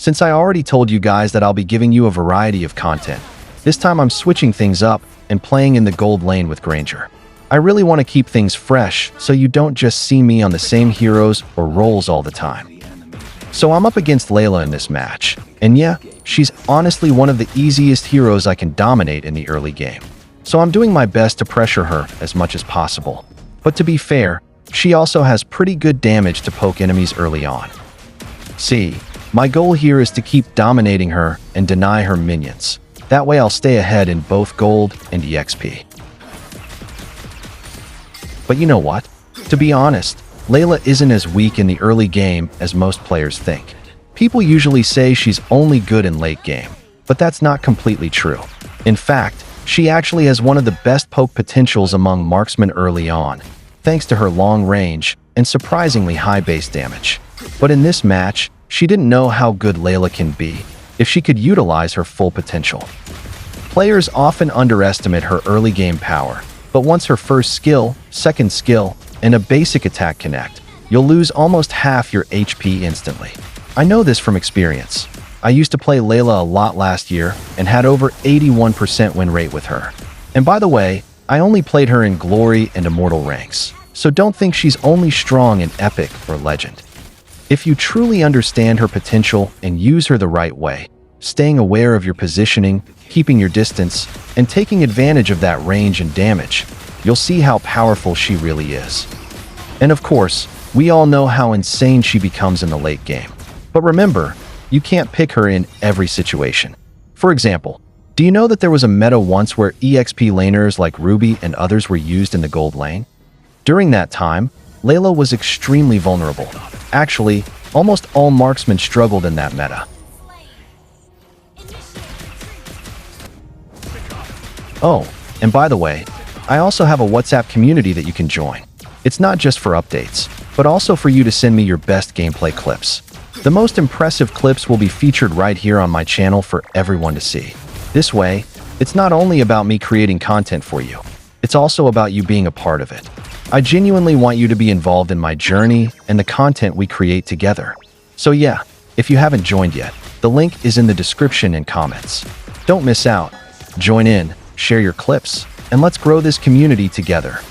Since I already told you guys that I'll be giving you a variety of content, this time I'm switching things up and playing in the gold lane with Granger. I really want to keep things fresh so you don't just see me on the same heroes or roles all the time. So I'm up against Layla in this match, and yeah, she's honestly one of the easiest heroes I can dominate in the early game. So I'm doing my best to pressure her as much as possible. But to be fair, she also has pretty good damage to poke enemies early on. See, my goal here is to keep dominating her and deny her minions. That way I'll stay ahead in both gold and EXP. But you know what? To be honest, Layla isn't as weak in the early game as most players think. People usually say she's only good in late game, but that's not completely true. In fact, she actually has one of the best poke potentials among marksmen early on, thanks to her long range and surprisingly high base damage. But in this match, she didn't know how good Layla can be if she could utilize her full potential. Players often underestimate her early game power, but once her first skill, second skill, and a basic attack connect, you'll lose almost half your HP instantly. I know this from experience. I used to play Layla a lot last year and had over 81% win rate with her. And by the way, I only played her in Glory and Immortal ranks, so don't think she's only strong in Epic or Legend. If you truly understand her potential and use her the right way, staying aware of your positioning, keeping your distance, and taking advantage of that range and damage, you'll see how powerful she really is. And of course, we all know how insane she becomes in the late game. But remember, you can't pick her in every situation. For example, do you know that there was a meta once where EXP laners like Ruby and others were used in the gold lane? During that time, Layla was extremely vulnerable. Actually, almost all marksmen struggled in that meta. Oh, and by the way, I also have a WhatsApp community that you can join. It's not just for updates, but also for you to send me your best gameplay clips. The most impressive clips will be featured right here on my channel for everyone to see. This way, it's not only about me creating content for you, it's also about you being a part of it. I genuinely want you to be involved in my journey and the content we create together. So yeah, if you haven't joined yet, the link is in the description and comments. Don't miss out. Join in, share your clips, and let's grow this community together.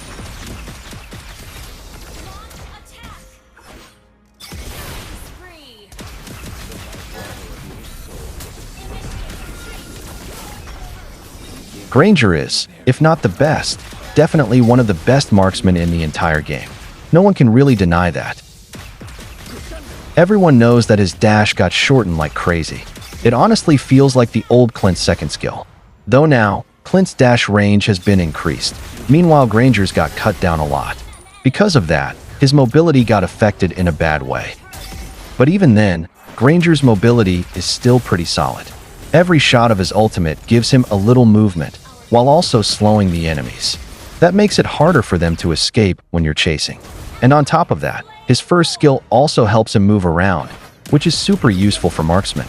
Granger is, if not the best, definitely one of the best marksmen in the entire game. No one can really deny that. Everyone knows that his dash got shortened like crazy. It honestly feels like the old Clint's second skill. Though now, Clint's dash range has been increased. Meanwhile, Granger's got cut down a lot. Because of that, his mobility got affected in a bad way. But even then, Granger's mobility is still pretty solid. Every shot of his ultimate gives him a little movement, while also slowing the enemies. That makes it harder for them to escape when you're chasing. And on top of that, his first skill also helps him move around, which is super useful for marksmen.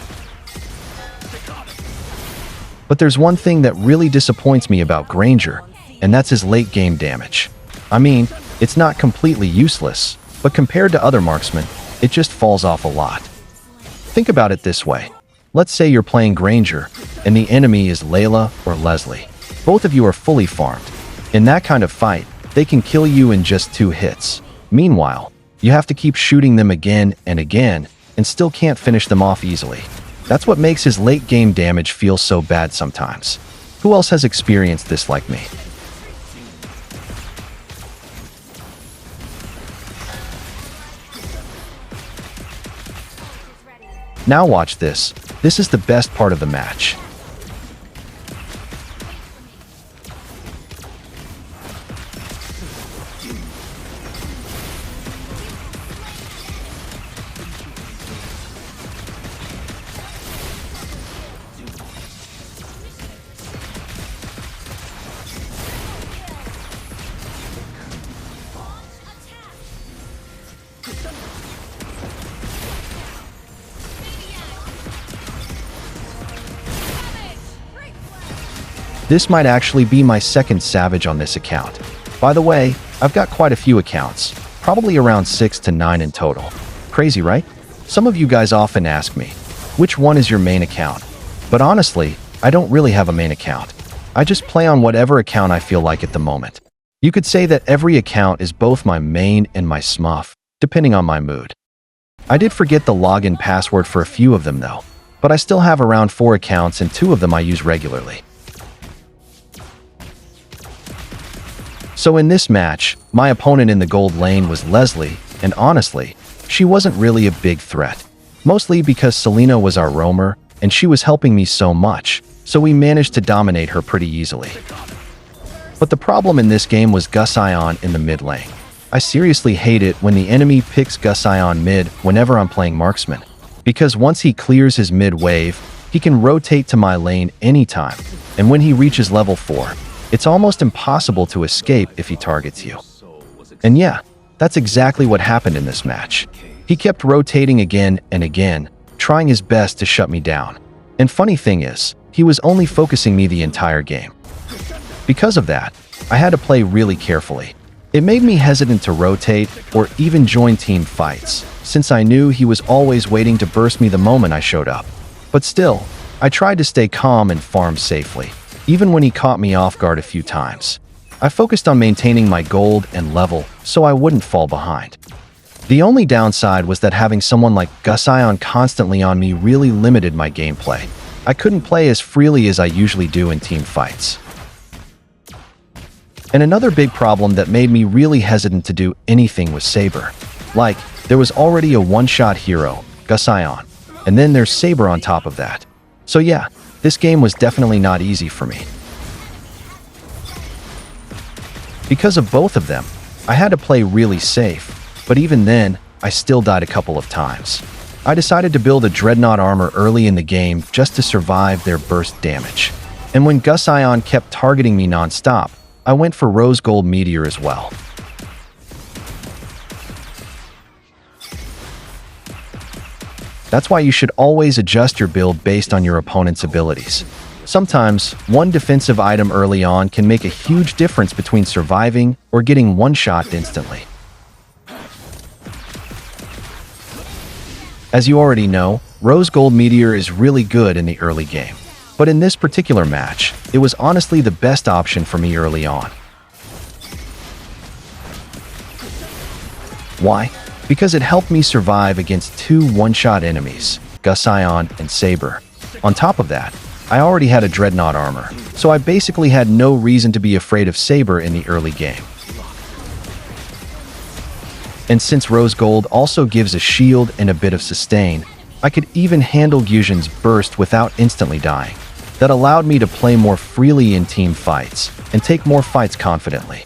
But there's one thing that really disappoints me about Granger, and that's his late game damage. I mean, it's not completely useless, but compared to other marksmen, it just falls off a lot. Think about it this way. Let's say you're playing Granger, and the enemy is Layla or Leslie. Both of you are fully farmed. In that kind of fight, they can kill you in just 2 hits. Meanwhile, you have to keep shooting them again and again, and still can't finish them off easily. That's what makes his late game damage feel so bad sometimes. Who else has experienced this like me? Now watch this. This is the best part of the match. This might actually be my second Savage on this account. By the way, I've got quite a few accounts, probably around 6 to 9 in total. Crazy, right? Some of you guys often ask me, which one is your main account? But honestly, I don't really have a main account. I just play on whatever account I feel like at the moment. You could say that every account is both my main and my smurf, depending on my mood. I did forget the login password for a few of them though, but I still have around 4 accounts and 2 of them I use regularly. So in this match, my opponent in the gold lane was Leslie, and honestly, she wasn't really a big threat. Mostly because Selena was our roamer, and she was helping me so much, so we managed to dominate her pretty easily. But the problem in this game was Gusion in the mid lane. I seriously hate it when the enemy picks Gusion mid whenever I'm playing marksman, because once he clears his mid wave, he can rotate to my lane anytime, and when he reaches level 4, it's almost impossible to escape if he targets you. And yeah, that's exactly what happened in this match. He kept rotating again and again, trying his best to shut me down. And funny thing is, he was only focusing me the entire game. Because of that, I had to play really carefully. It made me hesitant to rotate or even join team fights, since I knew he was always waiting to burst me the moment I showed up. But still, I tried to stay calm and farm safely, even when he caught me off guard a few times. I focused on maintaining my gold and level so I wouldn't fall behind. The only downside was that having someone like Gusion constantly on me really limited my gameplay. I couldn't play as freely as I usually do in team fights. And another big problem that made me really hesitant to do anything was Saber. Like, there was already a one-shot hero, Gusion, and then there's Saber on top of that. So yeah, this game was definitely not easy for me. Because of both of them, I had to play really safe, but even then, I still died a couple of times. I decided to build a Dreadnought armor early in the game just to survive their burst damage. And when Gusion kept targeting me non-stop, I went for Rose Gold Meteor as well. That's why you should always adjust your build based on your opponent's abilities. Sometimes, one defensive item early on can make a huge difference between surviving or getting one-shot instantly. As you already know, Rose Gold Meteor is really good in the early game. But in this particular match, it was honestly the best option for me early on. Why? Because it helped me survive against 2 one-shot enemies, Gusion and Saber. On top of that, I already had a Dreadnought armor, so I basically had no reason to be afraid of Saber in the early game. And since Rose Gold also gives a shield and a bit of sustain, I could even handle Gusion's burst without instantly dying. That allowed me to play more freely in team fights and take more fights confidently.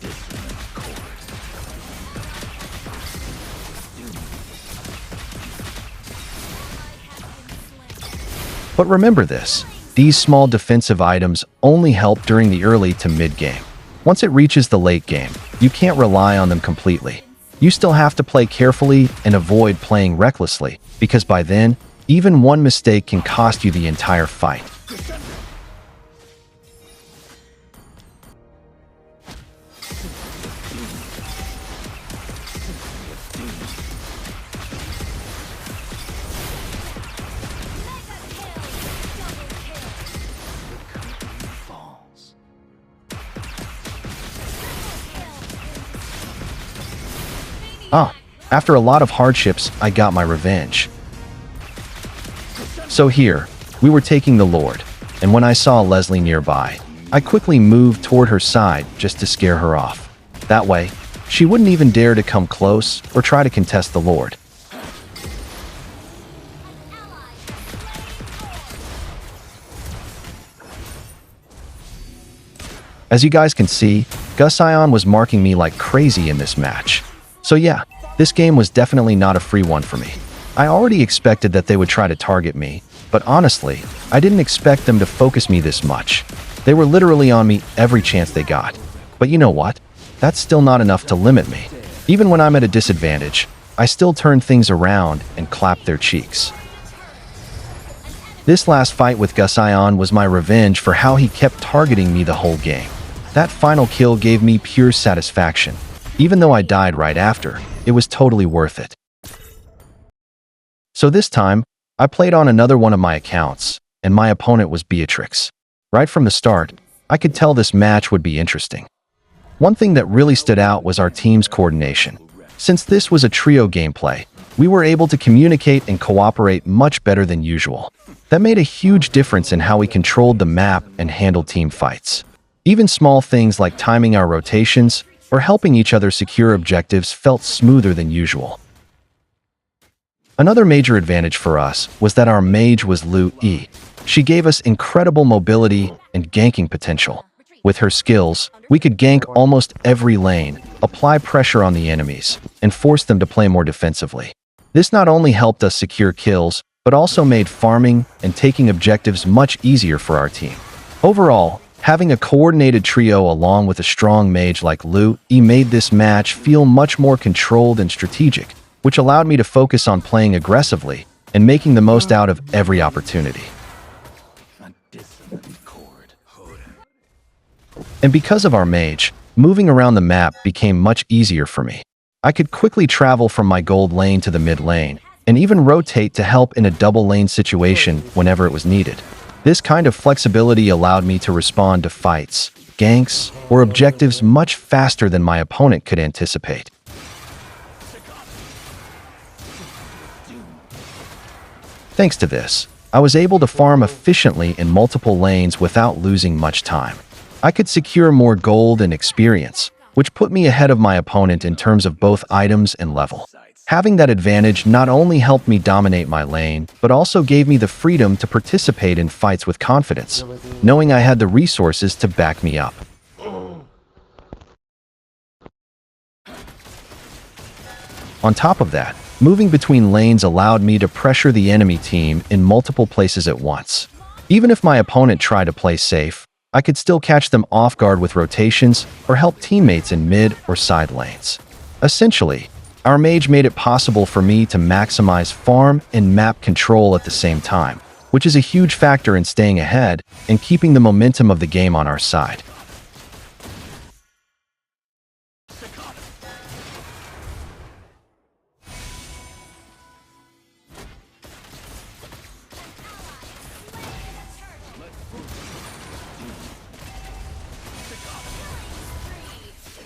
But remember this, these small defensive items only help during the early to mid game. Once it reaches the late game, you can't rely on them completely. You still have to play carefully and avoid playing recklessly, because by then, even one mistake can cost you the entire fight. After a lot of hardships, I got my revenge. So here, we were taking the Lord, and when I saw Leslie nearby, I quickly moved toward her side just to scare her off. That way, she wouldn't even dare to come close or try to contest the Lord. As you guys can see, Gusion was marking me like crazy in this match. So yeah, this game was definitely not a free one for me. I already expected that they would try to target me, but honestly, I didn't expect them to focus me this much. They were literally on me every chance they got. But you know what? That's still not enough to limit me. Even when I'm at a disadvantage, I still turn things around and clap their cheeks. This last fight with Gusion was my revenge for how he kept targeting me the whole game. That final kill gave me pure satisfaction. Even though I died right after, it was totally worth it. So this time, I played on another one of my accounts, and my opponent was Beatrix. Right from the start, I could tell this match would be interesting. One thing that really stood out was our team's coordination. Since this was a trio gameplay, we were able to communicate and cooperate much better than usual. That made a huge difference in how we controlled the map and handled team fights. Even small things like timing our rotations or helping each other secure objectives felt smoother than usual. Another major advantage for us was that our mage was Lu E. She gave us incredible mobility and ganking potential. With her skills, we could gank almost every lane, apply pressure on the enemies, and force them to play more defensively. This not only helped us secure kills, but also made farming and taking objectives much easier for our team. Overall, having a coordinated trio along with a strong mage like Lu E made this match feel much more controlled and strategic, which allowed me to focus on playing aggressively and making the most out of every opportunity. And because of our mage, moving around the map became much easier for me. I could quickly travel from my gold lane to the mid lane, and even rotate to help in a double lane situation whenever it was needed. This kind of flexibility allowed me to respond to fights, ganks, or objectives much faster than my opponent could anticipate. Thanks to this, I was able to farm efficiently in multiple lanes without losing much time. I could secure more gold and experience, which put me ahead of my opponent in terms of both items and level. Having that advantage not only helped me dominate my lane, but also gave me the freedom to participate in fights with confidence, knowing I had the resources to back me up. On top of that, moving between lanes allowed me to pressure the enemy team in multiple places at once. Even if my opponent tried to play safe, I could still catch them off guard with rotations or help teammates in mid or side lanes. Essentially, our mage made it possible for me to maximize farm and map control at the same time, which is a huge factor in staying ahead and keeping the momentum of the game on our side.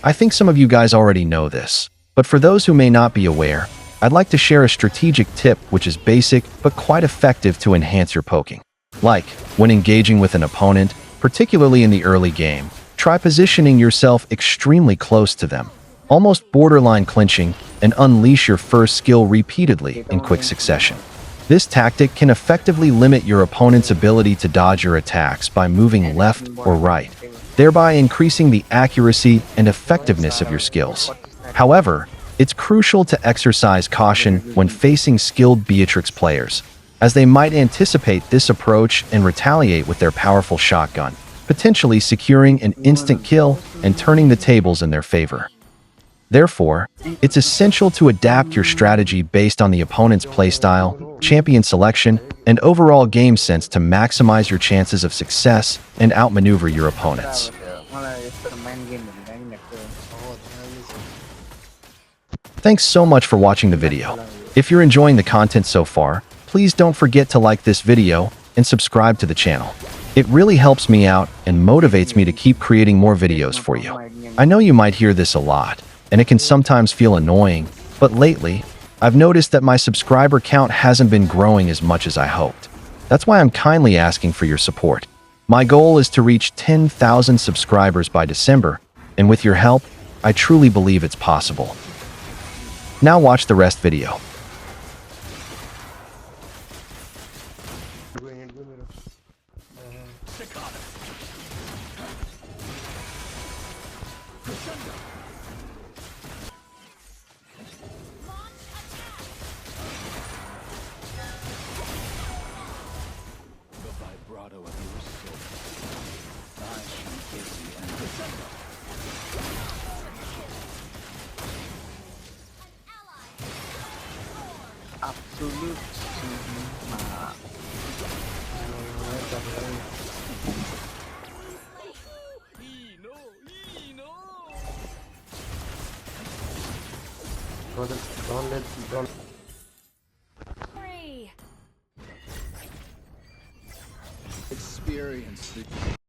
I think some of you guys already know this, but for those who may not be aware, I'd like to share a strategic tip which is basic but quite effective to enhance your poking. Like, when engaging with an opponent, particularly in the early game, try positioning yourself extremely close to them, almost borderline clinching, and unleash your first skill repeatedly in quick succession. This tactic can effectively limit your opponent's ability to dodge your attacks by moving left or right, thereby increasing the accuracy and effectiveness of your skills. However, it's crucial to exercise caution when facing skilled Beatrix players, as they might anticipate this approach and retaliate with their powerful shotgun, potentially securing an instant kill and turning the tables in their favor. Therefore, it's essential to adapt your strategy based on the opponent's playstyle, champion selection, and overall game sense to maximize your chances of success and outmaneuver your opponents. Thanks so much for watching the video. If you're enjoying the content so far, please don't forget to like this video and subscribe to the channel. It really helps me out and motivates me to keep creating more videos for you. I know you might hear this a lot, and it can sometimes feel annoying, but lately, I've noticed that my subscriber count hasn't been growing as much as I hoped. That's why I'm kindly asking for your support. My goal is to reach 10,000 subscribers by December, and with your help, I truly believe it's possible. Now watch the rest video. Absolute don't let experience the